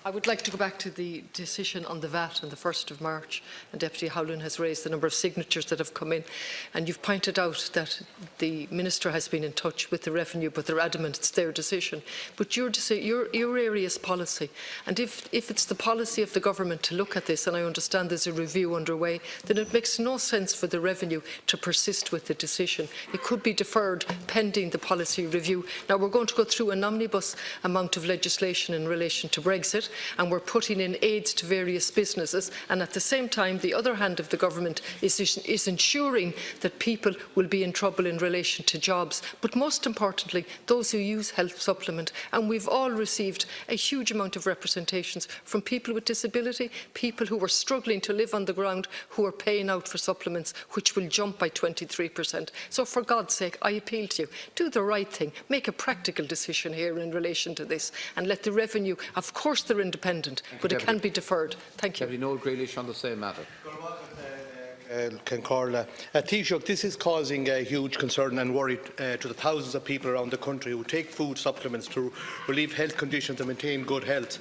I would like to go back to the decision on the VAT on the 1st of March, and Deputy Howlin has raised the number of signatures that have come in, and you've pointed out that the Minister has been in touch with the Revenue, but they're adamant it's their decision. But your area is policy, and if it's the policy of the government to look at this, and I understand there's a review underway, then it makes no sense for the Revenue to persist with the decision. It could be deferred pending the policy review. Now, we're going to go through an omnibus amount of legislation in relation to Brexit, and we're putting in aids to various businesses, and at the same time the other hand of the government is ensuring that people will be in trouble in relation to jobs, but most importantly those who use health supplement. And we've all received a huge amount of representations from people with disability, people who are struggling to live on the ground, who are paying out for supplements which will jump by 23%. So for God's sake, I appeal to you, do the right thing, make a practical decision here in relation to this, and let the Revenue, of course they're independent, but it can be deferred. Thank you. Deputy Noel Grealish on the same matter. Taoiseach, this is causing a huge concern and worry to the thousands of people around the country who take food supplements to relieve health conditions and maintain good health.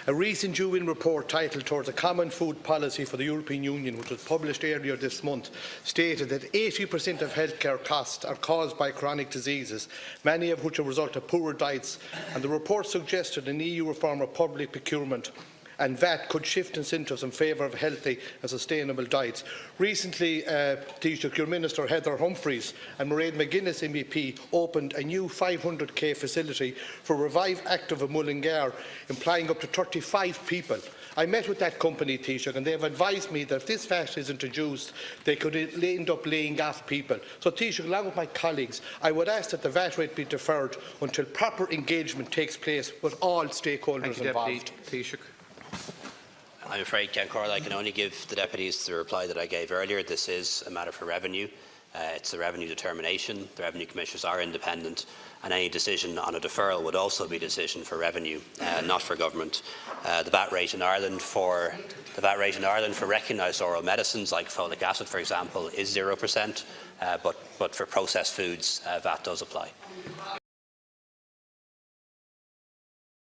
A recent UN report titled Towards a Common Food Policy for the European Union, which was published earlier this month, stated that 80% of healthcare costs are caused by chronic diseases, many of which are a result of poor diets, and the report suggested an EU reform of public procurement and VAT could shift incentives in favour of healthy and sustainable diets. Recently, Taoiseach, your Minister Heather Humphreys and Mairead McGuinness MEP opened a new 500k facility for Revive Active of Mullingar, employing up to 35 people. I met with that company, Taoiseach, and they have advised me that if this VAT is introduced, they could end up laying off people. So, Taoiseach, along with my colleagues, I would ask that the VAT rate be deferred until proper engagement takes place with all stakeholders involved. Taoiseach. I'm afraid, Ken Corley, I can only give the deputies the reply that I gave earlier. This is a matter for Revenue. It's a Revenue determination. The Revenue Commissioners are independent, and any decision on a deferral would also be a decision for Revenue, not for Government. The VAT rate in Ireland for recognised oral medicines like folic acid, for example, is 0%, but for processed foods, VAT does apply.